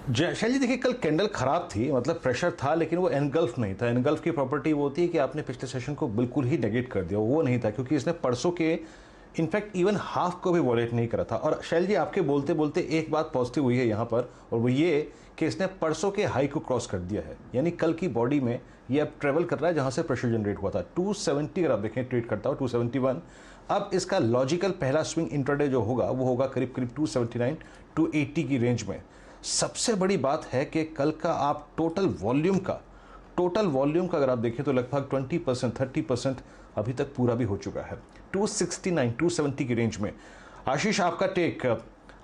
शैल जी देखिए, कल कैंडल खराब थी, मतलब प्रेशर था लेकिन वो एनगल्फ नहीं था। एनगल्फ की प्रॉपर्टी वो होती है कि आपने पिछले सेशन को बिल्कुल ही नेगेट कर दिया, वो नहीं था क्योंकि इसने परसों के इनफैक्ट इवन हाफ को भी वॉलेट नहीं करा था। और शैल जी आपके बोलते बोलते एक बात पॉजिटिव हुई है यहाँ पर, और वो ये कि इसने परसों के हाई को क्रॉस कर दिया है, यानी कल की बॉडी में ये अब ट्रेवल कर रहा है जहाँ से प्रेशर जनरेट हुआ था 270। अगर आप देखें ट्रेड करता हो 271। अब इसका लॉजिकल पहला स्विंग इंट्राडे जो होगा वो होगा करीब करीब 279 280 की रेंज में। सबसे बड़ी बात है कि कल का आप टोटल वॉल्यूम का अगर आप देखें तो लगभग 20% 30% अभी तक पूरा भी हो चुका है 269 270 की रेंज में। आशीष आपका टेक,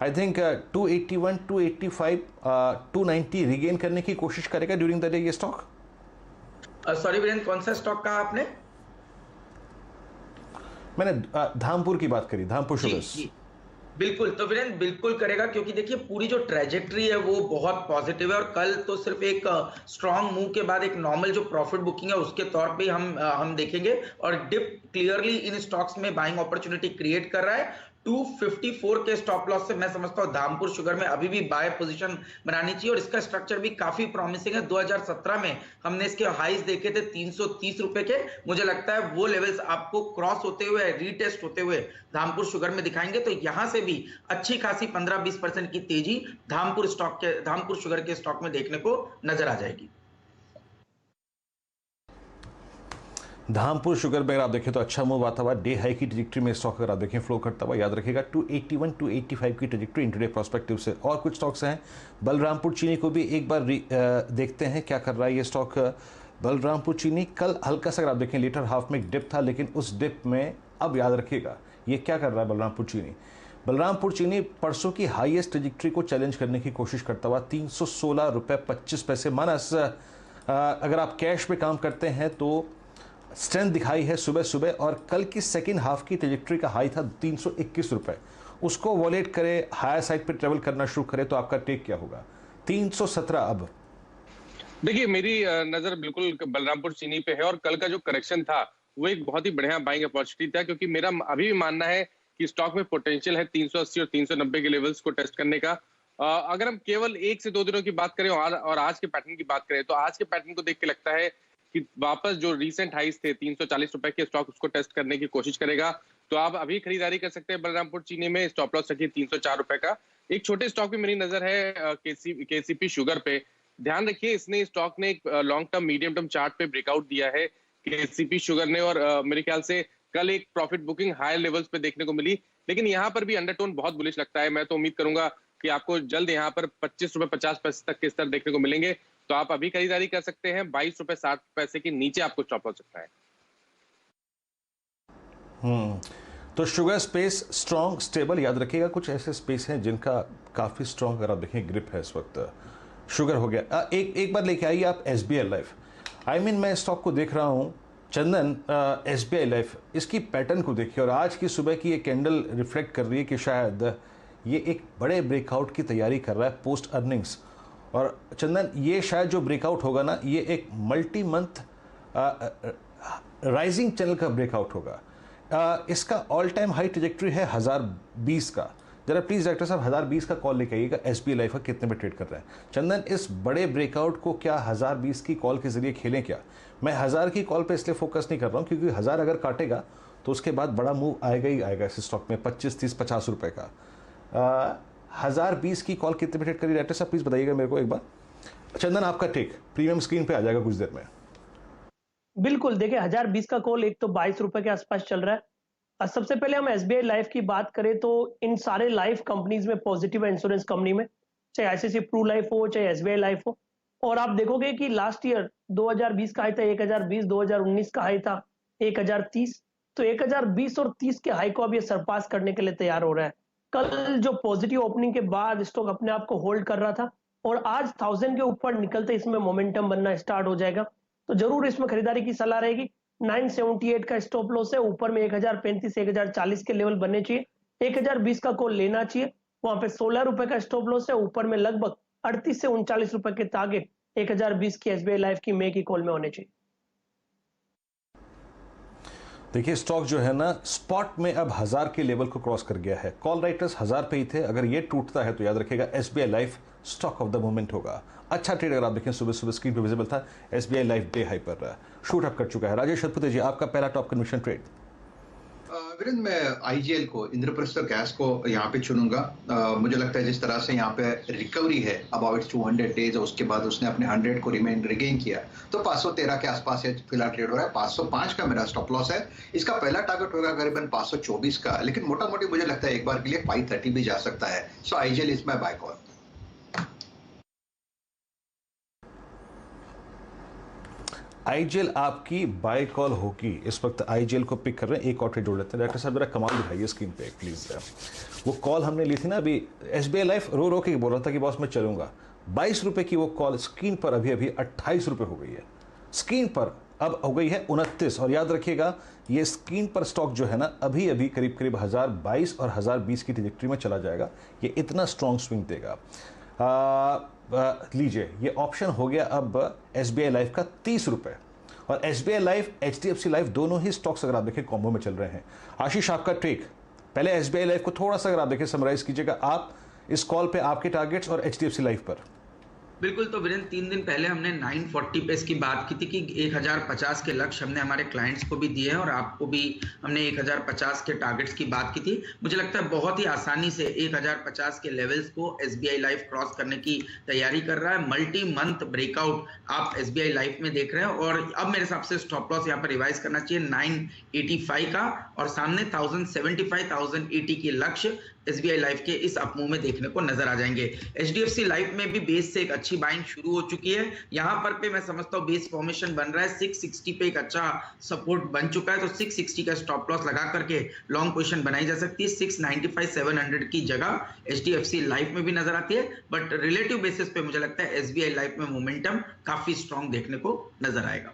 आई थिंक 281 285 290 रिगेन करने की कोशिश करेगा ड्यूरिंग द डे ये स्टॉक। सॉरी वीरेंद्र, कौन सा स्टॉक कहा आपने? मैंने धामपुर की बात करी, धामपुर शुगर्स। बिल्कुल, तो वीरेंद्र बिल्कुल करेगा, क्योंकि देखिए पूरी जो ट्रेजेक्ट्री है वो बहुत पॉजिटिव है। और कल तो सिर्फ एक स्ट्रॉन्ग मूव के बाद एक नॉर्मल जो प्रॉफिट बुकिंग है उसके तौर पे हम देखेंगे। और डिप क्लियरली इन स्टॉक्स में बाइंग अपॉर्चुनिटी क्रिएट कर रहा है। 254 के स्टॉप लॉस से मैं समझता हूं धामपुर शुगर में अभी भी बाय पोजीशन बनानी चाहिए। और इसका स्ट्रक्चर भी काफी प्रॉमिसिंग है। 2017 में हमने इसके हाईज देखे थे 330 रुपए के। मुझे लगता है वो लेवल्स आपको क्रॉस होते हुए, रीटेस्ट होते हुए धामपुर शुगर में दिखाएंगे। तो यहां से भी अच्छी खासी 15-20% की तेजी धामपुर शुगर के स्टॉक में देखने को नजर आ जाएगी। धामपुर शुगर में अगर आप देखें तो अच्छा मूव आता हुआ डे हाई की ट्रेजेक्ट्री में स्टॉक अगर आप देखें फ्लो करता हुआ, याद रखिएगा 281 285 की ट्रेजेक्ट्री इंटरडे प्रोस्पेक्टिव से। और कुछ स्टॉक्स हैं, बलरामपुर चीनी को भी एक बार देखते हैं क्या कर रहा है ये स्टॉक। बलरामपुर चीनी कल हल्का सा अगर आप देखें लेटर हाफ में एक डिप था, लेकिन उस डिप में अब याद रखिएगा ये क्या कर रहा है बलरामपुर चीनी परसों की हाईएस्ट ट्रेजेक्ट्री को चैलेंज करने की कोशिश करता हुआ 316 रुपये 25 पैसे माइनस। अगर आप कैश पे काम करते हैं तो स्ट्रेंथ दिखाई है सुबह सुबह। और कल की सेकेंड हाफ की ट्रेजेक्ट्री का हाई था 321 रुपये, उसको वॉलेट करे, हायर साइड पे ट्रेवल करना शुरू करे तो आपका टेक क्या होगा? 317। अब देखिए मेरी नजर बिल्कुल बलरामपुर चीनी पे है। और कल का जो करेक्शन था वो एक बहुत ही बढ़िया बाइंग अपॉर्चुनिटी था, क्योंकि मेरा अभी भी मानना है कि स्टॉक में पोटेंशियल है 380 और 390 के लेवल्स को टेस्ट करने का। अगर हम केवल 1 से 2 दिनों की बात करें और आज के पैटर्न की बात करें तो आज के पैटर्न को देख के लगता है कि वापस जो रीसेंट हाइस थे 340 रुपए के स्टॉक उसको टेस्ट करने की कोशिश करेगा। तो आप अभी खरीदारी कर सकते हैं बलरामपुर चीनी में। स्टॉप लॉस रखिए 304 रुपए का। एक छोटे स्टॉक पे मेरी नजर है केसीपी शुगर पे। ध्यान रखिए इसने स्टॉक ने एक long term medium term chart पे ब्रेकआउट दिया है केसीपी शुगर ने। और मेरे ख्याल से कल एक प्रॉफिट बुकिंग हायर लेवल्स पे देखने को मिली, लेकिन यहाँ पर भी अंडरटोन बहुत बुलिश लगता है। मैं तो उम्मीद करूंगा कि आपको जल्द यहाँ पर 25 रुपए 50 पैसे तक के स्तर देखने को मिलेंगे। तो आप अभी खरीदारी कर सकते हैं। 22 रुपए 60 पैसे के नीचे आपको स्टॉप हो सकता है। तो शुगर स्पेस स्ट्रॉन्ग स्टेबल, याद रखिएगा कुछ ऐसे स्पेस हैं जिनका काफी स्ट्रॉन्ग अगर आप देखें ग्रिप है इस वक्त। शुगर हो गया। एक बार लेके आइए आप SBI लाइफ। मैं स्टॉक को देख रहा हूं चंदन, SBI लाइफ, इसकी पैटर्न को देखिए और आज की सुबह की ये कैंडल रिफ्लेक्ट कर रही है कि शायद ये एक बड़े ब्रेकआउट की तैयारी कर रहा है पोस्ट अर्निंग्स। और चंदन ये शायद जो ब्रेकआउट होगा ना, ये एक मल्टी मंथ राइजिंग चैनल का ब्रेकआउट होगा। इसका ऑल टाइम हाई ट्रेजेक्ट्री है 1020 का। जरा प्लीज डायरेक्टर साहब 1020 का कॉल लेके आइएगा। SBI लाइफ का कितने में ट्रेड कर रहे हैं चंदन? इस बड़े ब्रेकआउट को क्या 1020 की कॉल के जरिए खेलें क्या? मैं 1000 की कॉल पे इसलिए फोकस नहीं कर रहा हूं क्योंकि 1000 अगर काटेगा तो उसके बाद बड़ा मूव आएगा ही आएगा इस स्टॉक में 25 30 50 रुपए का। 1020 की कॉल कितने में ट्रेड करी डायरेक्टर साहब, प्लीज बताइएगा मेरे को एक बार। चंदन आपका टेक प्रीमियम स्क्रीन पे आ जाएगा कुछ देर में। बिल्कुल, देखिए 1020 का कॉल एक तो 22 रुपए के आसपास चल रहा है। और सबसे पहले हम SBI लाइफ की बात करें तो इन सारे लाइफ कंपनीज में पॉजिटिव है। इंश्योरेंस कंपनी में चाहे ICICI प्रू लाइफ हो चाहे SBI लाइफ हो। और आप देखोगे कि लास्ट ईयर 2020 का हाई था 1020, 2019 का हाई था 1030। तो 1020 और 30 के हाई को अब ये सरपास करने के लिए तैयार हो रहा है। कल जो पॉजिटिव ओपनिंग के बाद स्टॉक अपने आप को होल्ड कर रहा था और आज 1000 के ऊपर निकलते इसमें मोमेंटम बनना स्टार्ट हो जाएगा। तो जरूर इसमें खरीदारी की सलाह रहेगी। 978 का स्टॉप लॉस है, ऊपर में 1035 1040 के लेवल बनने चाहिए। 1020 का कॉल लेना चाहिए, वहां पे 16 रुपए का स्टॉप लॉस है, ऊपर में लगभग 38 से 39 रुपए के टारगेट 1020 की SBI लाइफ की मे की कॉल में होने चाहिए। देखिए स्टॉक जो है ना स्पॉट में अब 1000 के लेवल को क्रॉस कर गया है। कॉल राइटर्स 1000 पे ही थे, अगर ये टूटता है तो याद रखिएगा SBI life stock of the moment होगा। अच्छा ट्रेड अगर आप देखें सुबह सुबह स्क्रीन पर विजिबल था, SBI लाइफ डे हाई पर शूट अप कर चुका है। राजेश सतपुते जी, आपका पहला टॉप कन्विक्शन ट्रेड। वीरेंद्र, मैं IGL को, इंद्रप्रस्थ गैस को यहाँ पे चुनूंगा। मुझे लगता है जिस तरह से यहाँ पे रिकवरी है अबाउट 200 डेज, उसके बाद उसने अपने 100 को रिगेन किया, तो 513 के आसपास है फिलहाल ट्रेड हो रहा है। 505 का मेरा स्टॉप लॉस है। इसका पहला टारगेट होगा करीबन 524 का, लेकिन मोटा मोटी मुझे लगता है एक बार के लिए 530 भी जा सकता है। So IGL is my buy call. IGL आपकी बाय कॉल होगी। इस वक्त IGL को पिक कर रहे हैं। एक और ट्रेड जोड़ लेते हैं। डॉक्टर साहब जरा कमाल दिखाइए स्क्रीन पे प्लीज। वो कॉल हमने ली थी ना अभी, SBI लाइफ रो रो के बोल रहा था कि बॉस मैं चलूंगा। 22 रुपए की वो कॉल स्क्रीन पर अभी अभी 28 रुपए हो गई है। स्क्रीन पर अब हो गई है 29। और याद रखिएगा ये स्क्रीन पर स्टॉक जो है ना अभी अभी करीब करीब 1022 और 1020 की ट्रैजेक्टरी में चला जाएगा। ये इतना स्ट्रॉन्ग स्विंग देगा। लीजिए, ये ऑप्शन हो गया अब SBI लाइफ का 30 रुपए। और SBI लाइफ, HDFC लाइफ दोनों ही स्टॉक्स अगर आप देखें कॉम्बो में चल रहे हैं। आशीष, आपका टेक पहले SBI लाइफ को थोड़ा सा अगर आप देखें समराइज कीजिएगा आप इस कॉल पे, आपके टारगेट्स और HDFC लाइफ पर। बिल्कुल। तो वीरेंद्र, 3 दिन पहले हमने 940 पे इसकी बात की थी कि 1050 के लक्ष्य हमने हमारे क्लाइंट्स को भी दिए हैं और आपको भी हमने 1050 के टारगेट्स की बात की थी। मुझे लगता है बहुत ही आसानी से 1050 के लेवल्स को SBI लाइफ क्रॉस करने की तैयारी कर रहा है। मल्टी मंथ ब्रेकआउट आप SBI लाइफ में देख रहे हैं। और अब मेरे हिसाब से स्टॉप लॉस यहाँ पर रिवाइज करना चाहिए 985 का, और सामने 1075, 1080 के लक्ष्य SBI लाइफ के इस अपमूव में देखने को नजर आ जाएंगे। HDFC लाइफ में भी बेस से एक अच्छी बाइंग शुरू हो चुकी है। यहाँ पर पे मैं समझता हूँ बेस फॉर्मेशन बन रहा है। 660 पे एक अच्छा सपोर्ट बन चुका है, तो 660 का स्टॉप लॉस लगा करके लॉन्ग पोजीशन बनाई जा सकती है। 695, 700 की जगह HDFC लाइफ में भी नजर आती है, बट रिलेटिव बेसिस पे मुझे लगता है SBI लाइफ में मोमेंटम काफी स्ट्रॉन्ग देखने को नजर आएगा।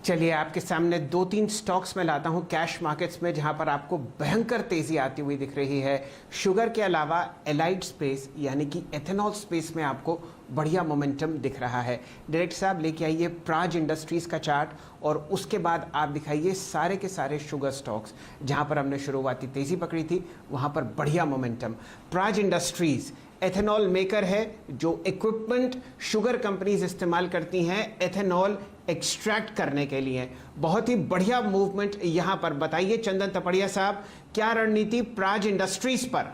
चलिए आपके सामने 2-3 स्टॉक्स में लाता हूं कैश मार्केट्स में, जहां पर आपको भयंकर तेजी आती हुई दिख रही है। शुगर के अलावा एलाइड स्पेस यानी कि एथेनॉल स्पेस में आपको बढ़िया मोमेंटम दिख रहा है। डायरेक्ट साहब लेके आइए प्राज इंडस्ट्रीज का चार्ट, और उसके बाद आप दिखाइए सारे के सारे शुगर स्टॉक्स जहां पर हमने शुरुआती तेजी पकड़ी थी वहां पर बढ़िया momentum. Praj industries ethanol maker है, जो इक्विपमेंट शुगर कंपनीज इस्तेमाल करती हैं एथेनॉल एक्सट्रैक्ट करने के लिए। बहुत ही बढ़िया मूवमेंट यहां पर। बताइए चंदन तपड़िया साहब, क्या रणनीति प्राज इंडस्ट्रीज पर?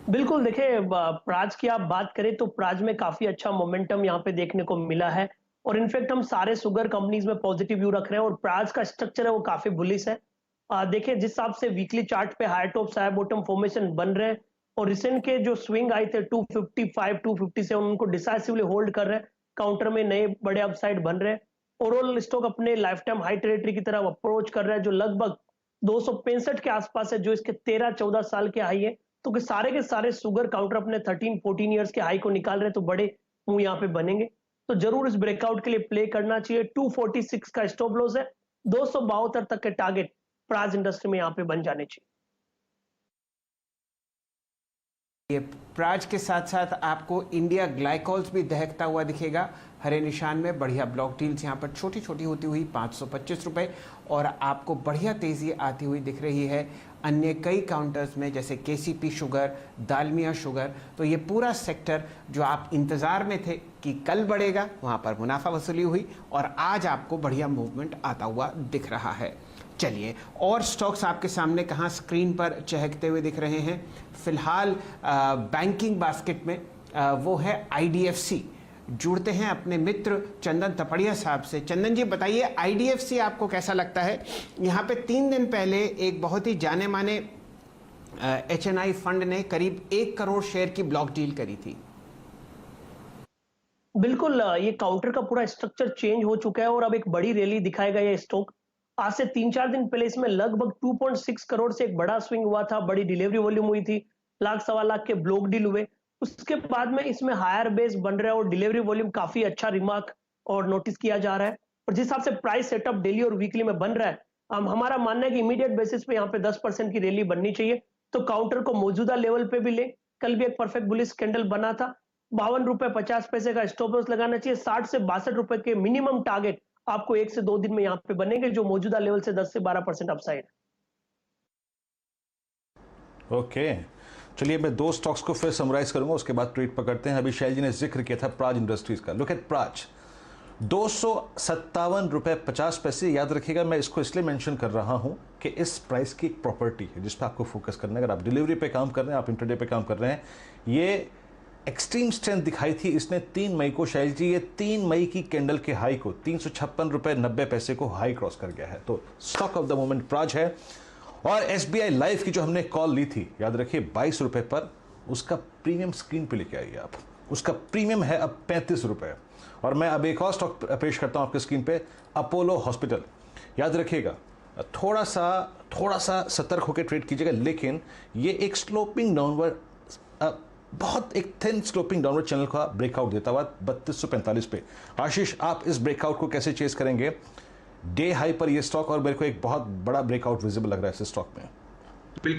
बिल्कुल, देखिए प्राज की आप बात करें तो प्राज में काफी अच्छा मोमेंटम यहाँ पे देखने को मिला है, और इनफैक्ट हम सारे शुगर कंपनीज में पॉजिटिव व्यू रख रहे हैं, और प्राज का स्ट्रक्चर है वो काफी बुलिश है। देखिए जिस हिसाब से वीकली चार्ट पे high top high bottom formation बन रहे हैं, और रिसेंट के जो स्विंग आए थे 255, 257 उनको डिसाइसिवली होल्ड कर रहे हैं। काउंटर में नए बड़े अपसाइड बन रहे हैं। ओवरऑल स्टॉक अपने लाइफ टाइम हाई टेरिटरी की तरफ अप्रोच कर रहा है, जो लगभग 265 के आसपास है, जो इसके 13-14 साल के हाई है। तो कि सारे के सारे शुगर काउंटर अपने 13-14 ईयर्स के हाई को निकाल रहे हैं, तो बड़े मूव यहाँ पे बनेंगे। तो जरूर इस ब्रेकआउट के लिए प्ले करना चाहिए। 246 का स्टॉप लॉस है, 272 तक के टारगेट प्राज इंडस्ट्री में यहाँ पे बन जाने चाहिए। ये प्राज के साथ साथ आपको इंडिया ग्लाइकोल्स भी दहकता हुआ दिखेगा हरे निशान में। बढ़िया ब्लॉक डील्स यहाँ पर छोटी छोटी होती हुई 525 रुपये, और आपको बढ़िया तेज़ी आती हुई दिख रही है अन्य कई काउंटर्स में, जैसे KCP शुगर, दालमिया शुगर। तो ये पूरा सेक्टर जो आप इंतज़ार में थे कि कल बढ़ेगा, वहाँ पर मुनाफा वसूली हुई और आज आपको बढ़िया मूवमेंट आता हुआ दिख रहा है। चलिए और स्टॉक्स आपके सामने कहाँ स्क्रीन पर चहकते हुए दिख रहे हैं फिलहाल बैंकिंग बास्केट में, वो है IDFC। जुड़ते हैं अपने मित्र चंदन तपड़िया साहब से। चंदन जी बताइए IDFC आपको कैसा लगता है? यहाँ पे 3 दिन पहले एक बहुत ही जाने माने HNI फंड ने करीब 1 करोड़ शेयर की ब्लॉक डील करी थी। बिल्कुल, ये काउंटर का पूरा स्ट्रक्चर चेंज हो चुका है और अब एक बड़ी रैली दिखाएगा ये स्टॉक। आज से 3-4 दिन पहले इसमें लगभग 2.6 करोड़ से एक बड़ा स्विंग हुआ था, बड़ी डिलीवरी वॉल्यूम हुई थी, 1,00,000-1,25,000 के ब्लॉक डील हुए। उसके बाद में इसमें हायर बेस बन रहा है और डिलीवरी वॉल्यूम काफी अच्छा रिमार्क और नोटिस किया जा रहा है। और जिस हिसाब से प्राइस सेटअप डेली और वीकली में बन रहा है, हमारा मानना है कि इमीडिएट बेसिस पे यहाँ पे 10% की रैली बननी चाहिए। तो काउंटर को मौजूदा लेवल पे भी ले, कल भी एक परफेक्ट बुलिश कैंडल बना था। 52 रुपए 50 पैसे का स्टॉप लॉस लगाना चाहिए। 60 से 62 रुपए के मिनिमम टारगेट आपको 1 से 2 दिन में यहाँ पे बनेंगे, जो मौजूदा लेवल से 10 से 12% अपसाइड। ओके चलिए मैं 2 स्टॉक्स को फिर समराइज करूंगा, उसके बाद ट्रेड पकड़ते हैं। अभी शैल जी ने जिक्र किया था प्राज इंडस्ट्रीज का। लुक एट प्राज, 257 रुपए 50 पैसे। याद रखिएगा, मैं इसको इसलिए मेंशन कर रहा हूं कि इस प्राइस की एक प्रॉपर्टी है जिस पर आपको फोकस करना है। अगर आप डिलीवरी पे काम कर रहे हैं, आप इंटरडे पे काम कर रहे हैं, ये एक्सट्रीम स्ट्रेंथ दिखाई थी इसने 3 मई को। शैल जी, ये 3 मई की कैंडल के हाई को 356 रुपए 90 पैसे को हाई क्रॉस कर गया है। तो stock of the moment Praj है। और एसबीआई लाइफ की जो हमने कॉल ली थी, याद रखिए 22 रुपए पर, उसका प्रीमियम स्क्रीन पे लेके आइए आप। उसका प्रीमियम है अब 35 रुपए। और मैं अब एक और स्टॉक पेश करता हूं आपके स्क्रीन पे, अपोलो हॉस्पिटल। याद रखिएगा, थोड़ा सा सतर्क होकर ट्रेड कीजिएगा, लेकिन ये एक स्लोपिंग डाउनवर्ड, बहुत एक थिन स्लोपिंग डाउनवर्ड चैनल का ब्रेकआउट देता हुआ 3245 पे। आशीष, आप इस ब्रेकआउट को कैसे चेस करेंगे? डे हाई पर ये स्टॉक, और मेरे को एक बहुत बड़ा ब्रेकआउट विजिबल लग रहा है इस स्टॉक में। बिल्कुल